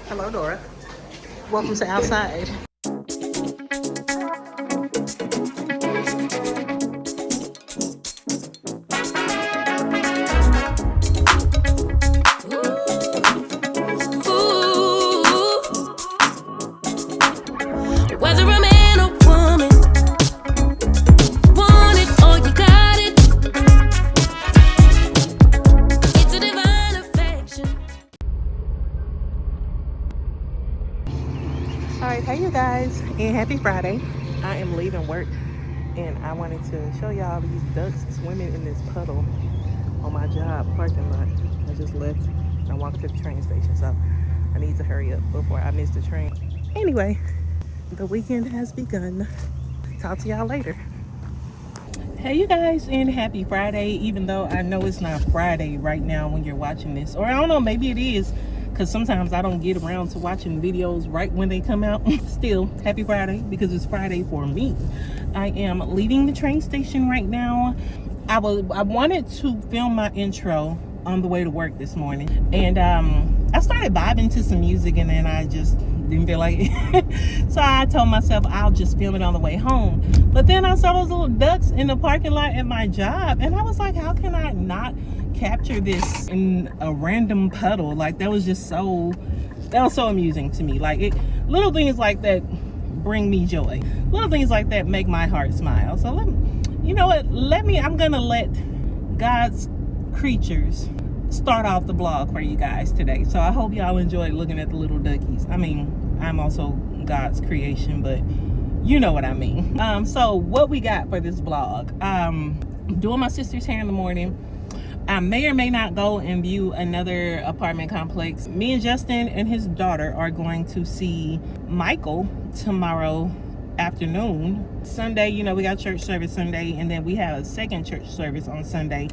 Hello, Dora. Welcome to outside. Alright, hey you guys, and happy Friday. I am leaving work and I wanted to show y'all these ducks swimming in this puddle on my job parking lot. I just left and I walked to the train station, so I need to hurry up before I miss the train. Anyway, the weekend has begun. Talk to y'all later. Hey you guys, and happy Friday, even though I know it's not Friday right now when you're watching this, or I don't know, maybe it is, because sometimes I don't get around to watching videos right when they come out. Still, happy Friday, because it's Friday for me. I am leaving the train station right now. I wanted to film my intro on the way to work this morning, and I started vibing to some music, and then I just didn't feel like it. So I told myself I'll just film it on the way home. But then I saw those little ducks in the parking lot at my job, and I was like, how can I not capture this in a random puddle? Like, that was so amusing to me. Like, little things like that bring me joy. Little things like that make my heart smile. So you know what, I'm gonna let God's creatures start off the vlog for you guys today. So I hope y'all enjoyed looking at the little duckies. I mean, I'm also God's creation, but you know what I mean. So what we got for this vlog, doing my sister's hair in the morning. I may or may not go and view another apartment complex. Me and Justin and his daughter are going to see Michael tomorrow afternoon. Sunday, you know, we got church service Sunday, and then we have a second church service on Sunday.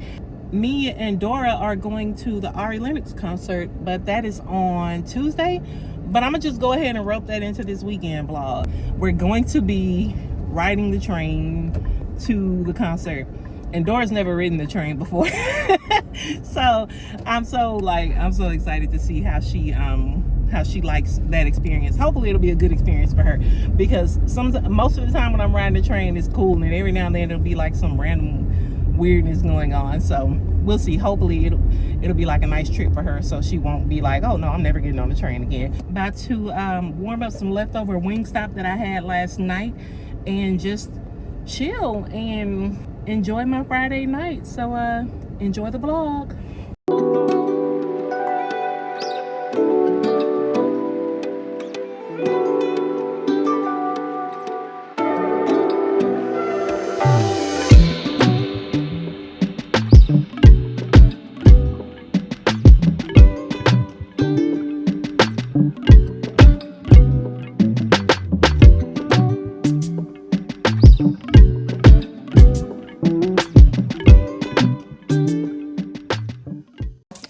Me and Dora are going to the ARI LENNOX concert, but that is on Tuesday. But I'm gonna just go ahead and rope that into this weekend vlog. We're going to be riding the train to the concert, and Dora's never ridden the train before. So I'm so excited to see how she likes that experience. Hopefully it'll be a good experience for her, because most of the time when I'm riding the train it's cool, and every now and then it'll be like some random weirdness going on. So we'll see. Hopefully it'll be like a nice trip for her, so she won't be like, oh no, I'm never getting on the train again. About to warm up some leftover Wingstop that I had last night and just chill and enjoy my Friday night. So enjoy the vlog.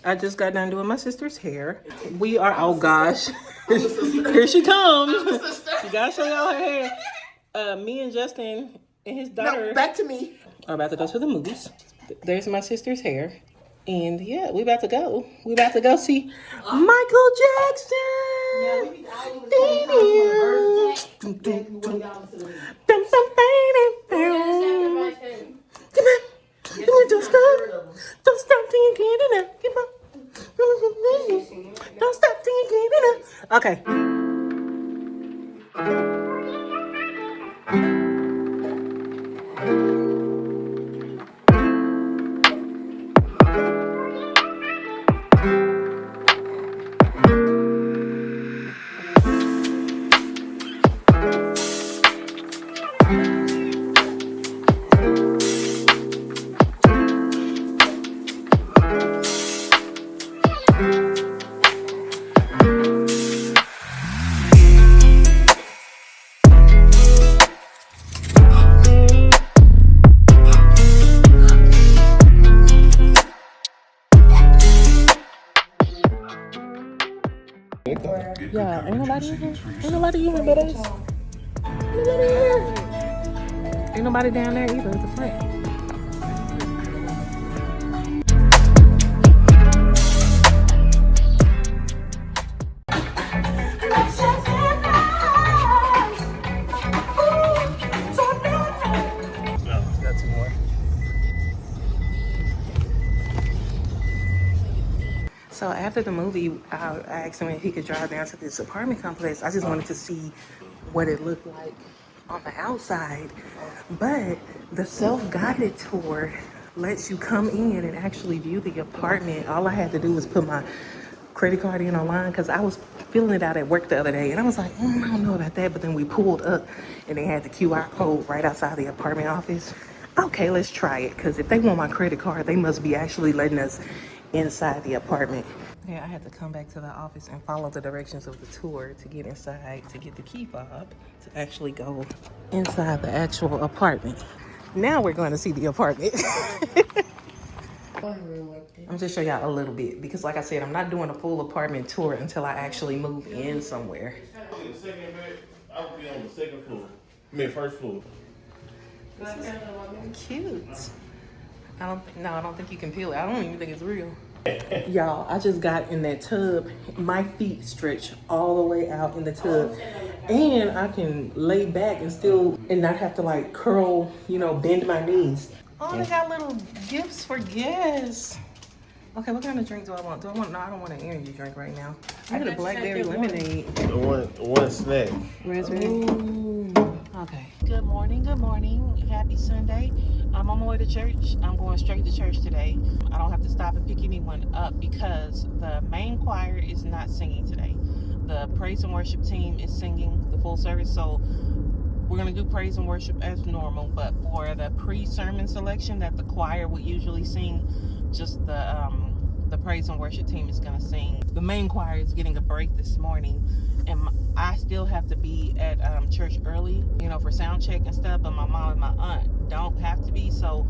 I just got done doing my sister's hair. We are, oh gosh, here she comes. You gotta show y'all her hair. Me and Justin and his daughter, no, back to me, are about to go to the movies. There's my sister's hair. And yeah, we about to go. We about to go see Michael Jackson. Don't stop till you get enough. Come on. Don't stop till you get enough. Okay. Yeah, ain't nobody in here. Ain't nobody in here but us. Ain't nobody in here. Ain't nobody down there either at the front. So after the movie, I asked him if he could drive down to this apartment complex. I just wanted to see what it looked like on the outside. But the self-guided tour lets you come in and actually view the apartment. All I had to do was put my credit card in online because I was filling it out at work the other day and I was like, I don't know about that. But then we pulled up and they had the QR code right outside the apartment office. Okay, let's try it, because if they want my credit card, they must be actually letting us inside the apartment. Yeah, I had to come back to the office and follow the directions of the tour to get inside, to get the key fob, to actually go inside the actual apartment. Now we're going to see the apartment. I'm just show y'all a little bit, because like I said, I'm not doing a full apartment tour until I actually move in somewhere. I would be on the second floor. I mean, first floor. Cute. I don't think you can peel it. I don't even think it's real. Y'all, I just got in that tub. My feet stretch all the way out in the tub. And I can lay back and not have to like curl, bend my knees. Oh, they got little gifts for guests. Okay, what kind of drink do I want? No, I don't want an energy drink right now. I got a blackberry lemonade. One snack. Raspberry. Ooh. Okay. Good morning. Happy Sunday. I'm on my way to church. I'm going straight to church today. I don't have to stop and pick anyone up because the main choir is not singing today. The praise and worship team is singing the full service, so we're going to do praise and worship as normal, but for the pre-sermon selection that the choir would usually sing, just the praise and worship team is going to sing. The main choir is getting a break this morning, and I still have to be at church early, for sound check and stuff, but my mom and my aunt don't have to be, so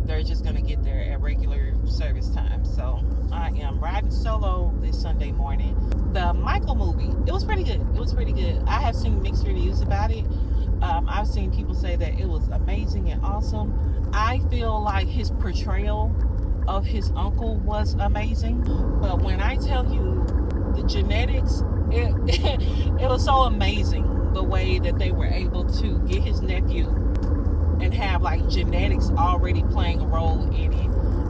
they're just going to get there at regular service time. So I am riding solo this Sunday morning. The Michael movie, it was pretty good. I have seen mixed reviews about it. I've seen people say that it was amazing and awesome. I feel like his portrayal of his uncle was amazing, but when I tell you the genetics, it was so amazing the way that they were able to get his nephew and have like genetics already playing a role in it,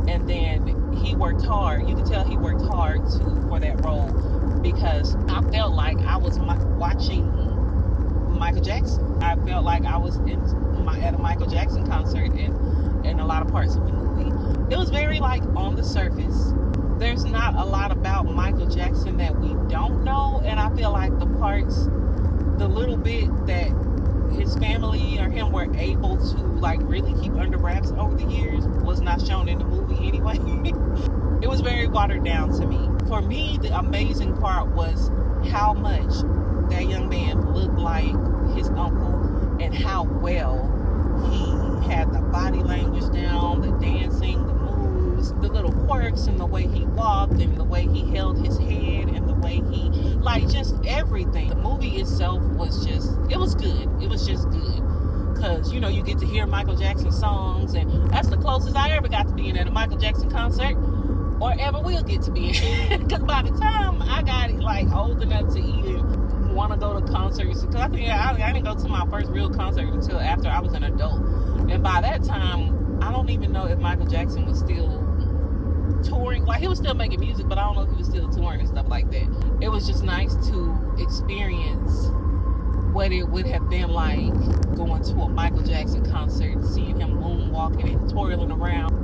and then he worked hard. You can tell he worked hard for that role, because I felt like I was watching Michael Jackson. I felt like I was at a Michael Jackson concert in a lot of parts of the movie. It was very like on the surface. There's not a lot about Michael Jackson that we don't know, and I feel like the little bit that his family or him were able to like really keep under wraps over the years was not shown in the movie anyway. It was very watered down to me. For me, the amazing part was how much that young man looked like his uncle and how well he had the body language down, the dancing, the moves, the little quirks, and the way he walked and the way he held his head and the way he, like, just everything. The movie itself was just, it was good. It was just good. Because, you get to hear Michael Jackson songs, and that's the closest I ever got to being at a Michael Jackson concert, or ever will get to be. Because by the time I got like old enough to even want to go to concerts, because I think I didn't go to my first real concert until after I was an adult, and by that time I don't even know if Michael Jackson was still touring. Like, he was still making music, but I don't know if he was still touring and stuff like that. It was just nice to experience what it would have been like going to a Michael Jackson concert, seeing him moonwalking and twirling around.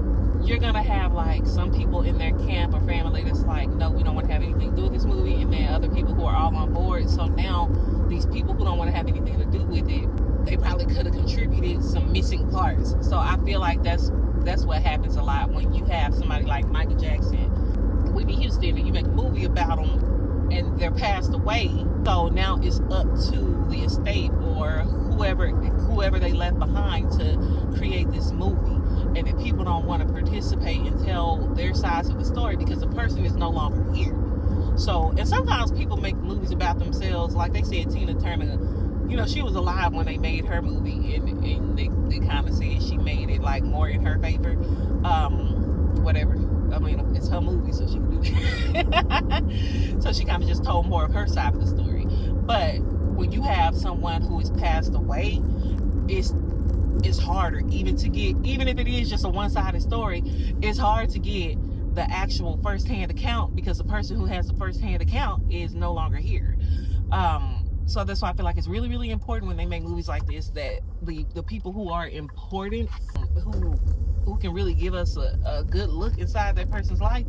You're gonna have like some people in their camp or family that's like, no, we don't want to have anything to do with this movie, and then other people who are all on board. So now these people who don't want to have anything to do with it, they probably could have contributed some missing parts. So I feel like that's what happens a lot when you have somebody like Michael Jackson, Whitney Houston, and you make a movie about them and they're passed away. So now it's up to the estate or whoever they left behind to create this movie. And if people don't want to participate and tell their sides of the story because the person is no longer here. So, and sometimes people make movies about themselves. Like they said, Tina Turner, she was alive when they made her movie, and they kind of said she made it like more in her favor. Whatever. I mean, it's her movie, so she can do that. So she kind of just told more of her side of the story. But when you have someone who is passed away, it's harder even if it is just a one-sided story. It's hard to get the actual first-hand account, because the person who has the first-hand account is no longer here. So that's why I feel like it's really, really important when they make movies like this that the people who are important, who can really give us a good look inside that person's life,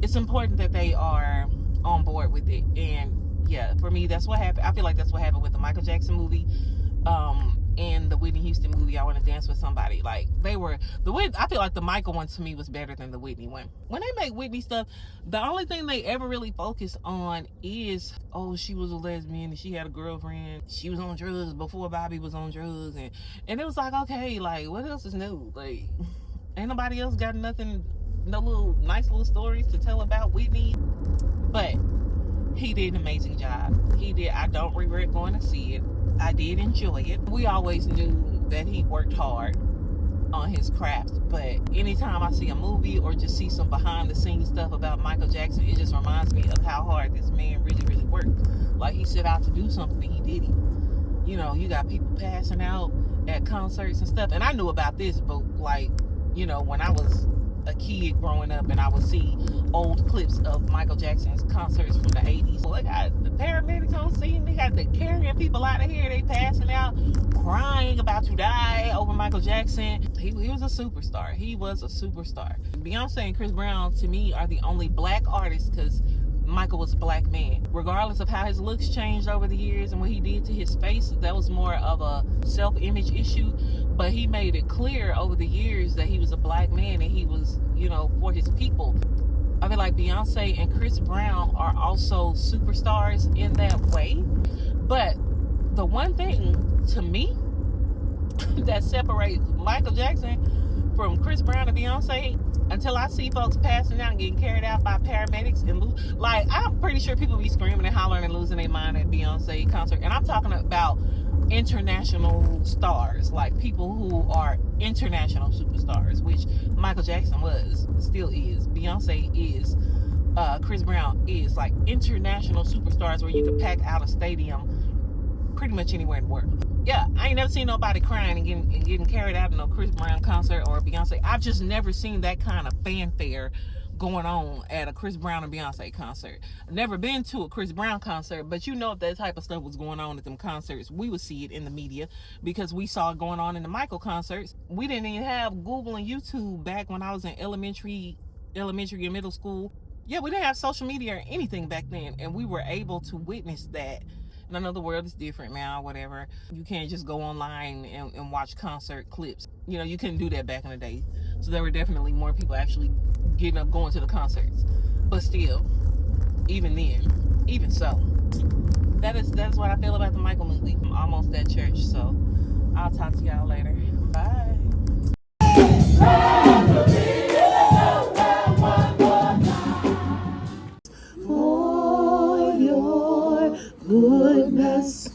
it's important that they are on board with it. And yeah, for me, that's what happened. I feel like that's what happened with the Michael Jackson movie, and the Whitney Houston movie, I Want to Dance with Somebody. Like, I feel like the Michael one to me was better than the Whitney one. When they make Whitney stuff, the only thing they ever really focus on is, oh, she was a lesbian and she had a girlfriend. She was on drugs before Bobby was on drugs, and it was like, okay, like, what else is new? Like, ain't nobody else got nothing, no little nice little stories to tell about Whitney. But he did an amazing job. He did. I don't regret going to see it. I did enjoy it. We always knew that he worked hard on his craft, but anytime I see a movie or just see some behind the scenes stuff about Michael Jackson, it just reminds me of how hard this man really, really worked. Like, he set out to do something and he did it. You know, you got people passing out at concerts and stuff, and I knew about this, but like, you know, when I was a kid growing up and I would see old clips of Michael Jackson's concerts from the 80s. Well, they got the paramedics on scene, they got the carrying people out of here, they passing out, crying about to die over Michael Jackson. He was a superstar. He was a superstar. Beyonce and Chris Brown, to me, are the only black artists, because Michael was a black man. Regardless of how his looks changed over the years and what he did to his face, that was more of a self-image issue. But he made it clear over the years that he was a black man and he was, you know, for his people. I feel like Beyonce and Chris Brown are also superstars in that way. But the one thing, to me, that separates Michael Jackson from Chris Brown and Beyonce, until I see folks passing out and getting carried out by paramedics and like, I'm pretty sure people be screaming and hollering and losing their mind at Beyonce concert. And I'm talking about international stars, like people who are international superstars, which Michael Jackson was, still is, Beyonce is, Chris Brown is, like international superstars where you could pack out a stadium pretty much anywhere in the world. Yeah, I ain't never seen nobody crying and getting carried out in a Chris Brown concert or a Beyonce. I've just never seen that kind of fanfare going on at a Chris Brown and Beyonce concert. I've never been to a Chris Brown concert, but you know, if that type of stuff was going on at them concerts, we would see it in the media, because we saw it going on in the Michael concerts. We didn't even have Google and YouTube back when I was in elementary and middle school. Yeah, we didn't have social media or anything back then, and we were able to witness that. And I know the world is different now, whatever. You can't just go online and watch concert clips. You know, you couldn't do that back in the day. So there were definitely more people actually getting up, going to the concerts. But still, even then, even so, that is what I feel about the Michael movie. I'm almost at church, so I'll talk to y'all later. Bye. For your goodness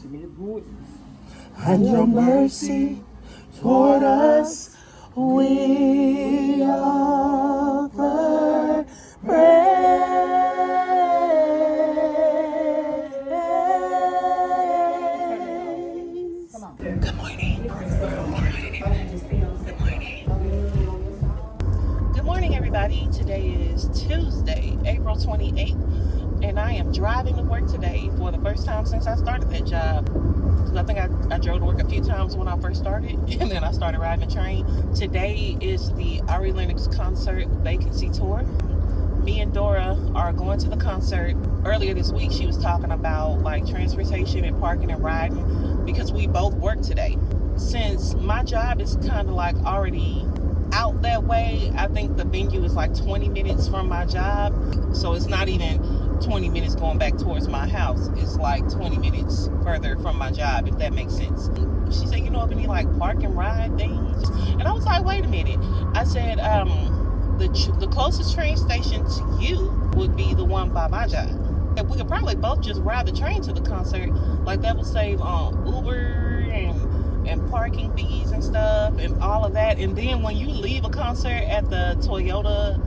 and your mercy toward us, we offer praise. Good morning. Good morning, everybody. Today is Tuesday, April 28th, and I am driving to work today for the first time since I started that job. I think I drove to work a few times when I first started, and then I started riding the train. Today is the ARI LENNOX concert vacancy tour. Me and Dora are going to the concert. Earlier this week, she was talking about like transportation and parking and riding, because we both work today. Since my job is kind of like already out that way, I think the venue is like 20 minutes from my job, so it's not even 20 minutes going back towards my house. It's like 20 minutes further from my job, if that makes sense. She said, you know of any like park and ride things? And I was like, wait a minute. I said, the closest train station to you would be the one by my job. And we could probably both just ride the train to the concert. Like, that would save Uber and parking fees and stuff and all of that. And then when you leave a concert at the Toyota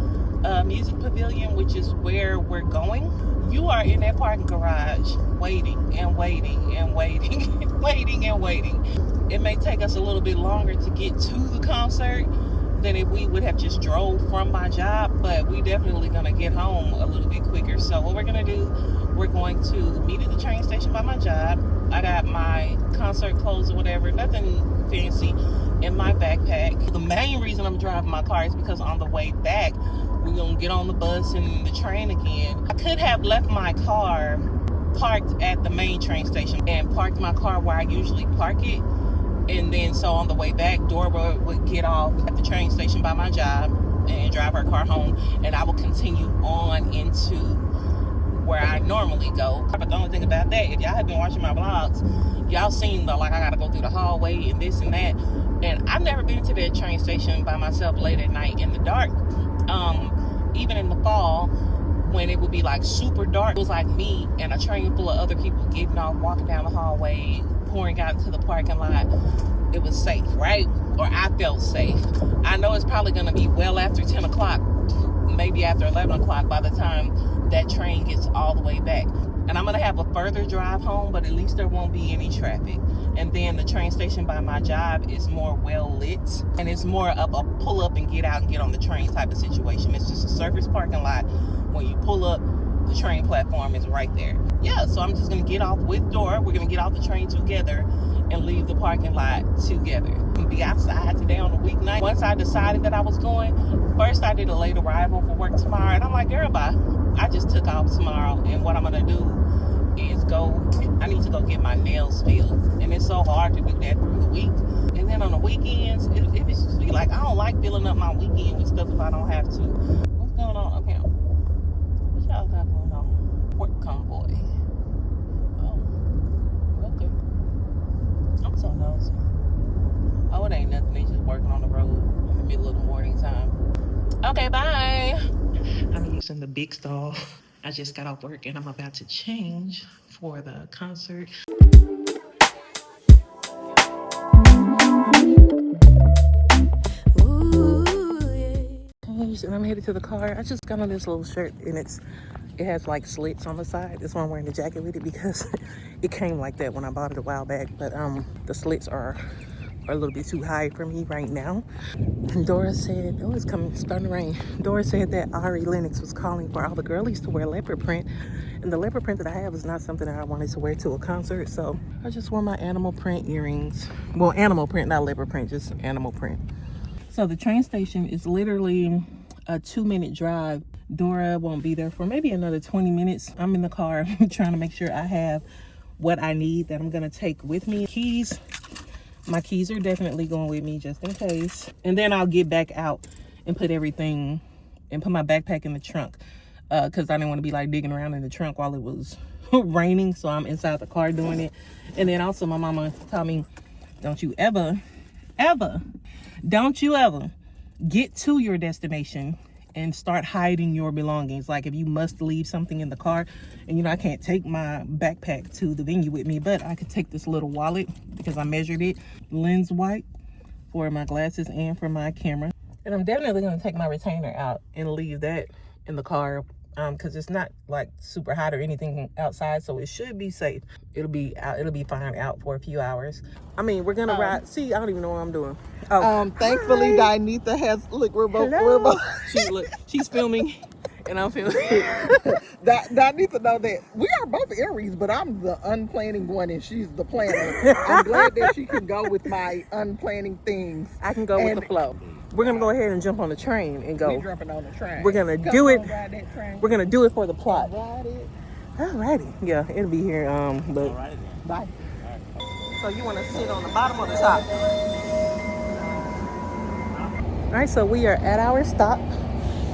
Music Pavilion, which is where we're going, you are in that parking garage waiting and waiting and waiting and waiting and waiting. It may take us a little bit longer to get to the concert, than if we would have just drove from my job, but we definitely gonna get home a little bit quicker. So what we're gonna do, we're going to meet at the train station by my job. I got my concert clothes or whatever, nothing fancy, in my backpack. The main reason I'm driving my car is because on the way back, we're gonna get on the bus and the train again. I could have left my car parked at the main train station and parked my car where I usually park it. And then so on the way back, Dora would get off at the train station by my job and drive her car home. And I will continue on into where I normally go. But the only thing about that, if y'all have been watching my vlogs, y'all seen the, like, I gotta go through the hallway and this and that. And I've never been to that train station by myself late at night in the dark. Even in the fall, when it would be like super dark, it was like me and a train full of other people getting off, walking down the hallway, pouring out to the parking lot. It was safe, right? Or I felt safe. I know it's probably gonna be well after 10 o'clock, maybe after 11 o'clock by the time that train gets all the way back. And I'm gonna have a further drive home, but at least there won't be any traffic. And then the train station by my job is more well lit, and it's more of a pull up and get out and get on the train type of situation. It's just a surface parking lot. When you pull up, the train platform is right there. Yeah, so I'm just gonna get off with Dora. We're gonna get off the train together and leave the parking lot together. We'll be outside today on a weeknight. Once I decided that I was going, first I did a late arrival for work tomorrow, and I'm like, girl, bye. I just took off tomorrow, and what I'm gonna do is I need to go get my nails filled. And it's so hard to do that through the week. And then on the weekends, it just be like, I don't like filling up my weekend with stuff if I don't have to. What's going on up here? What y'all got going on? Work convoy. Oh, okay. I'm so nosy. Oh, it ain't nothing. They just working on the road in the middle of the morning time. Okay, bye. I'm using the big stall. I just got off work and I'm about to change for the concert. And I'm headed to the car. I just got on this little shirt and it has like slits on the side. That's why I'm wearing the jacket with it, because it came like that when I bought it a while back. But the slits are a little bit too high for me right now. And Dora said, oh, it's starting to rain. Dora said that ARI LENNOX was calling for all the girlies to wear leopard print. And the leopard print that I have is not something that I wanted to wear to a concert. So I just wore my animal print earrings. Well, animal print, not leopard print, just animal print. So the train station is literally a 2-minute drive. Dora won't be there for maybe another 20 minutes. I'm in the car trying to make sure I have what I need that I'm gonna take with me. Keys. My keys are definitely going with me just in case. And then I'll get back out and put everything and put my backpack in the trunk. Because I didn't want to be like digging around in the trunk while it was raining. So I'm inside the car doing it. And then also my mama told me, don't you ever get to your destination and start hiding your belongings. Like if you must leave something in the car, and you know, I can't take my backpack to the venue with me, but I could take this little wallet because I measured it, lens wipe for my glasses and for my camera. And I'm definitely going to take my retainer out and leave that in the car, because it's not like super hot or anything outside, so it should be safe. It'll be fine out for a few hours. I mean, we're gonna ride. See, I don't even know what I'm doing. Oh, thankfully, hi. Dinetha has. Look, we're both. She's filming, and I'm filming. Dinetha know that we are both Aries, but I'm the unplanning one, and she's the planner. I'm glad that she can go with my unplanning things. I can go with the flow. We're gonna go ahead and jump on the train and go. We're jumping on the train. We're gonna do it. Ride that train. We're gonna do it for the plot. Ride it. Alrighty. Yeah, it'll be here. But Bye. so you want to sit on the bottom or the top? All right. So we are at our stop,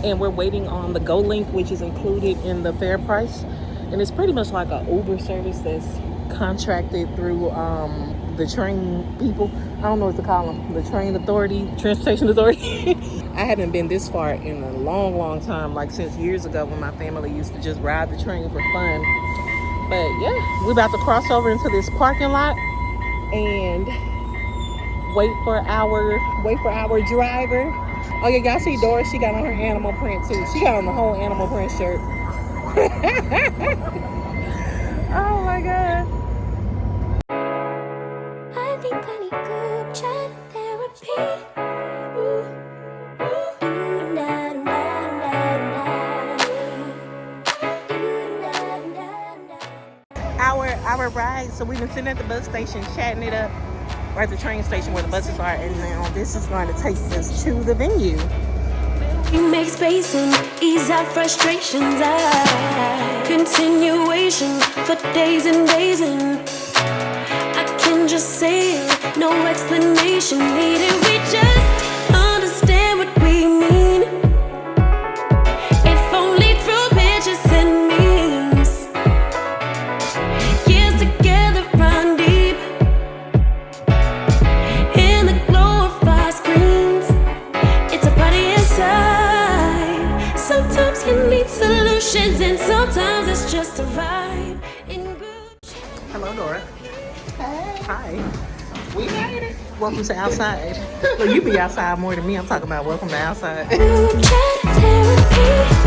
and we're waiting on the Go Link, which is included in the fare price, and it's pretty much like an Uber service that's contracted through the train people. I don't know what to call them. The train authority, transportation authority. I haven't been this far in a long time, like since years ago when my family used to just ride the train for fun. But yeah, we're about to cross over into this parking lot and wait for our driver. Oh yeah, y'all see Doris? She got on her animal print too. She got on the whole animal print shirt. Oh my god. our ride. So we've been sitting at the bus station chatting it up, or at the train station where the buses are, and now this is going to take us to the venue. We make space and ease our frustrations. Continuation for days and days, and I can just say it, no explanation needed. We just understand what we mean, if only through pictures and memes. Years together run deep in the glow of our screens. It's a party inside. Sometimes you need solutions, and sometimes it's just a ride in group. Hello, Nora. Hey, Hi. we made it. Welcome to outside. Look, you be outside more than me. I'm talking about welcome to outside. Group chat therapy.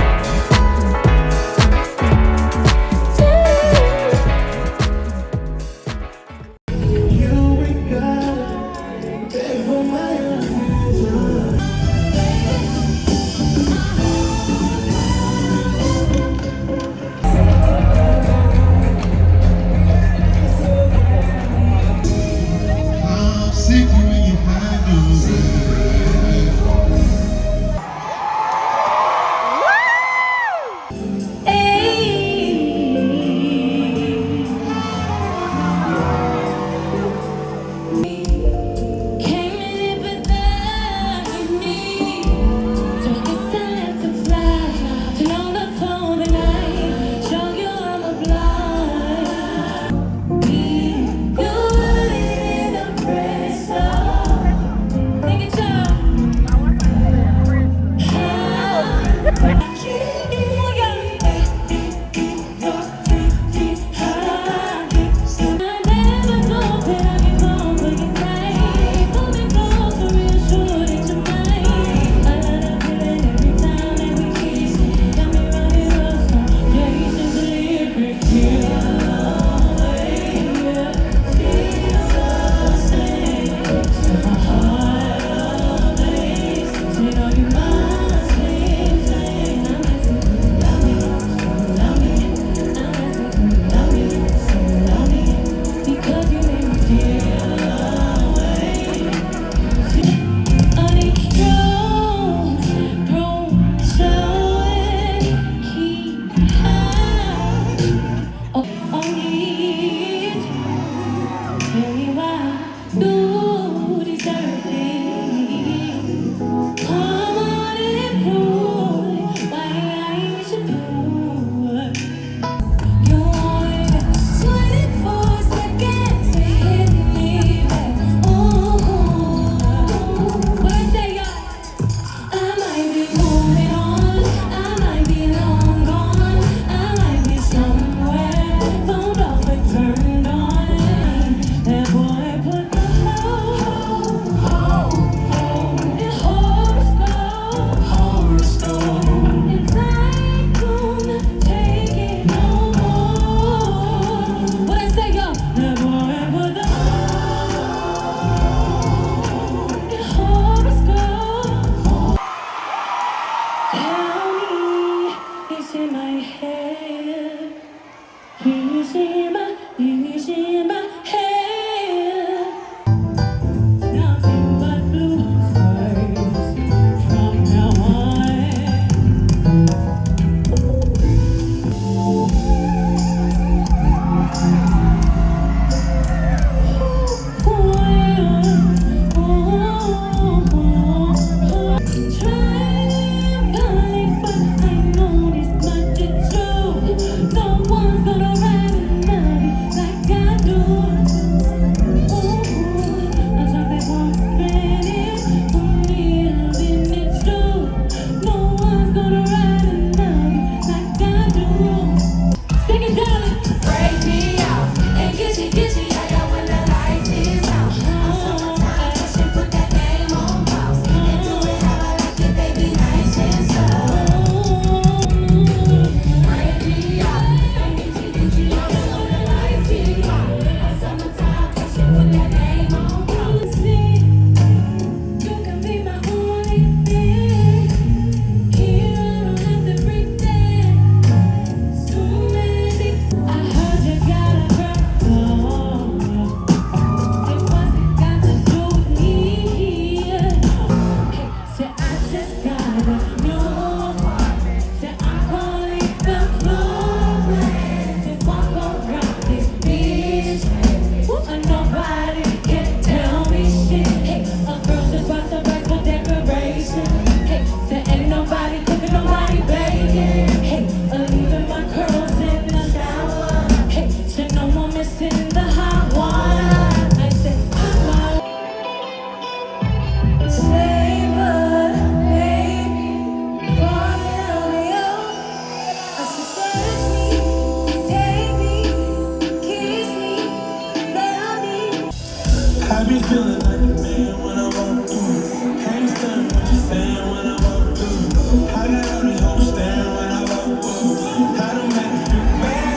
be feeling like a man when I walk through. Can't stand what you saying when I walk through. I got all these hoes staring when I walk through. I don't make me feel bad.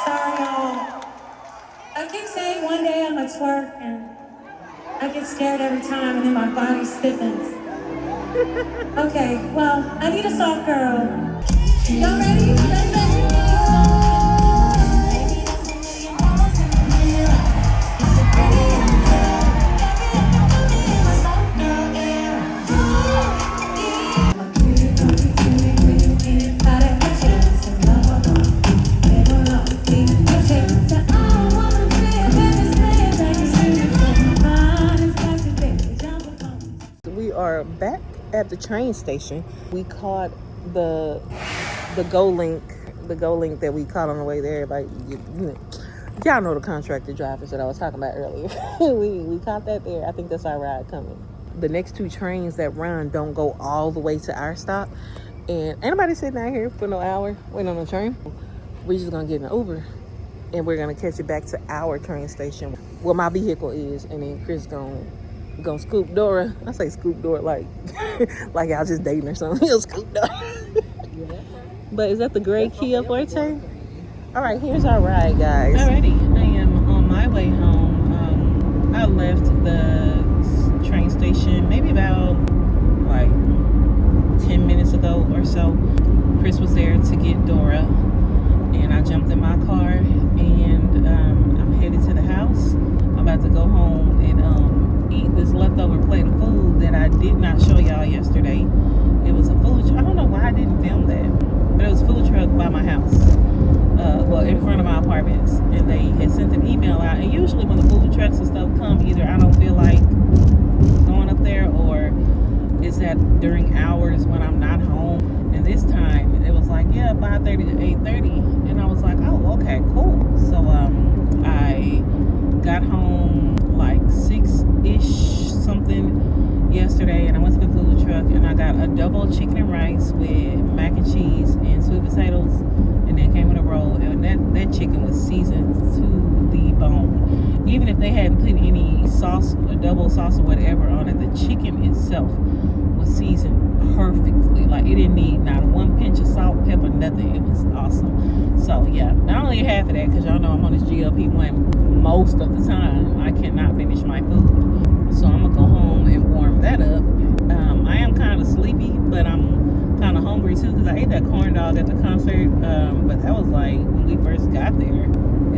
Sorry, y'all. I keep saying one day I'm a twerk, and I get scared every time, and then my body stiffens. Okay, well, I need a soft girl. Y'all ready? We are back at the train station. We caught the Go Link that we caught on the way there. Like, y'all know the contractor drivers that I was talking about earlier. we caught that there. I think that's our ride coming. The next two trains that run don't go all the way to our stop, and ain't nobody sitting out here for no hour waiting on the train. We're just gonna get an Uber, and we're gonna catch it back to our train station where my vehicle is, and then Chris gonna scoop Dora. I say scoop Dora like like y'all just dating or something. He'll scoop Dora. But is that the gray Kia Forte? All right, here's our ride, guys. Alrighty, I am on my way home. I left the train station maybe about like 10 minutes ago or so. Chris was there to get Dora, and I jumped in my car, and I'm headed to the house. I'm about to go home and eat this leftover plate of food that I did not show y'all yesterday. It was a food truck. I don't know why I didn't film that, but it was a food truck by my house, well, in front of my apartments, and they had sent an email out. And usually when the food trucks and stuff come, either I don't feel like going up there, or it's at during hours when I'm not home. And this time it was like, yeah, 5:30 to 8:30, and I was like, oh, okay, cool. So I got home like 6-ish something yesterday, and I went to the food truck, and I got a double chicken and rice with mac and cheese and sweet potatoes, and then came with a roll. And that chicken was seasoned to the bone. Even if they hadn't put any sauce, a double sauce or whatever on it, the chicken itself was seasoned perfectly. Like, it didn't need not one pinch of salt, pepper, nothing. It was awesome. So yeah, I only ate half of that because y'all know I'm on this GLP-1 most of the time. I cannot finish my food, so I'm gonna go home and warm that up. I am kind of sleepy, but I'm kind of hungry too because I ate that corn dog at the concert. But that was like when we first got there.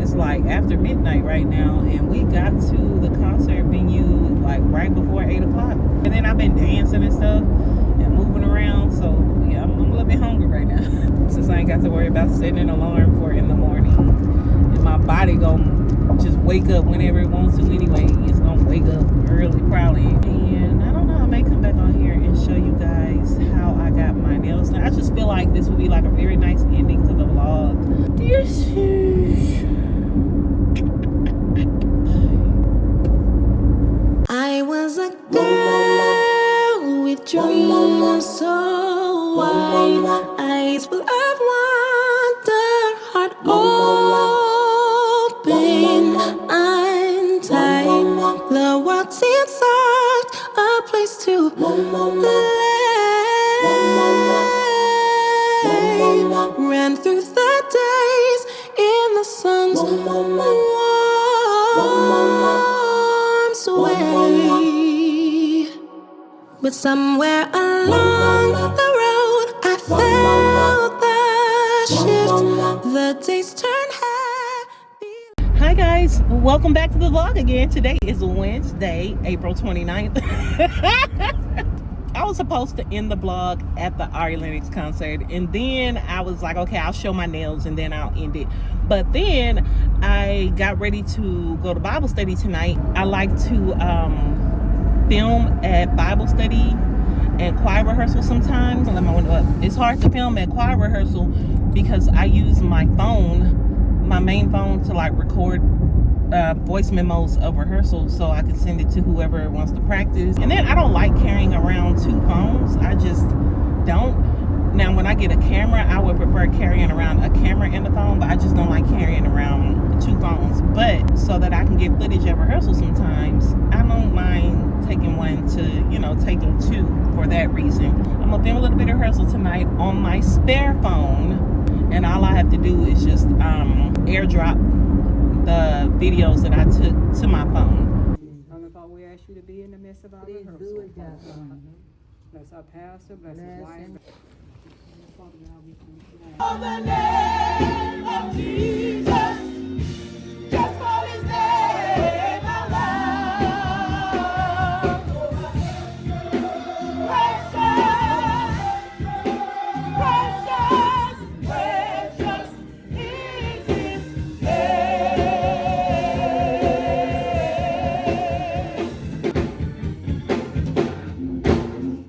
It's like after midnight right now, and we got to the concert venue like right before 8 o'clock. And then I've been dancing and stuff and moving around, so yeah, I'm a little bit hungry right now. Since I ain't got to worry about setting an alarm for it in the morning, and my body gonna just wake up whenever it wants to anyway. It's gonna wake up early probably, and I don't know, I may come back on here and show you guys how I got my nails done. I just feel like this would be like a very nice ending to the vlog. I was a girl with dreams so wide, eyes full of wonder, heart open, untied. The world seems soft, a place to lay. Ran through the days in the sun's warm sway. But somewhere along the road, I felt the shift. The days turn happy. Hi guys, welcome back to the vlog again. Today is Wednesday, April 29th. I was supposed to end the vlog at the ARI LENNOX concert, and then I was like, okay, I'll show my nails and then I'll end it. But then I got ready to go to Bible study tonight. I like to film at Bible study and choir rehearsal sometimes. I'll let my window up. It's hard to film at choir rehearsal because I use my phone, my main phone, to like record voice memos of rehearsal so I can send it to whoever wants to practice. And then I don't like carrying around two phones. I just don't. Now when I get a camera, I would prefer carrying around a camera and a phone, but I just don't like carrying around two phones. But so that I can can get footage at rehearsal sometimes, I don't mind taking one to, you know, taking two for that reason. I'm gonna film a little bit of rehearsal tonight on my spare phone, and all I have to do is just airdrop the videos that I took to my phone. We ask you to be in the midst of our rehearsal. Bless our pastor, bless his wife. The name of Jesus, just call his name out loud. Precious, precious is his name.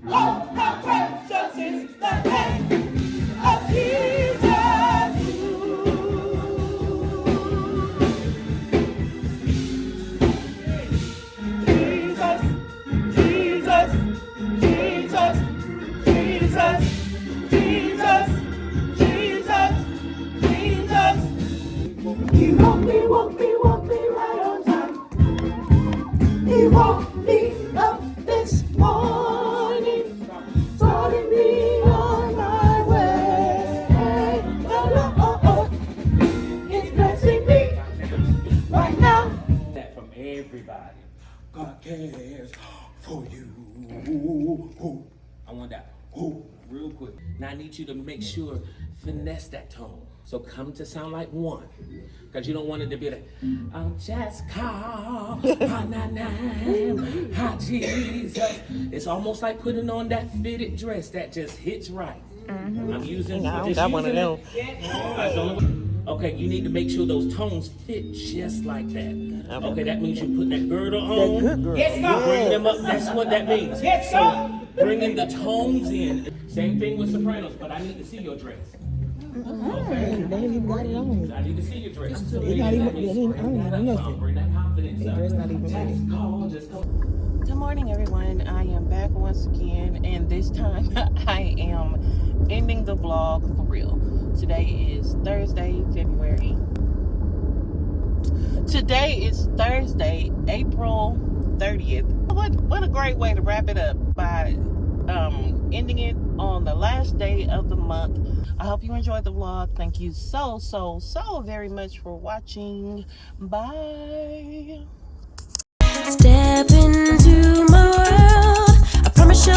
Oh, how precious is the name of Jesus. He woke me right on time. He woke me up this morning, starting me on my way. The Lord is blessing me right now. That from everybody. God cares for you. I want that real quick. Now I need you to make sure, finesse that tone. So come to sound like one. Because you don't want it to be like, I'm just call my name, hi Jesus. It's almost like putting on that fitted dress that just hits right. I'm using, I got one of them. Okay, you need to make sure those tones fit just like that. Okay, that means you put that girdle on. That good girl. Yes, you bring them up. That's what that means. Yes, so bringing the tones in. Same thing with sopranos, but I need to see your dress. Okay. They ain't even got it on. I need to see your dress. It's not even, they didn't earn it or nothing. Bring that confidence up. Dress not even ready. Just call. Good morning, everyone. I am back once again, and this time I am ending the vlog for real. Today is Thursday, April 30th. What a great way to wrap it up by ending it on the last day of the month. I hope you enjoyed the vlog. Thank you so very much for watching. Bye. Step into my world. I promise you'll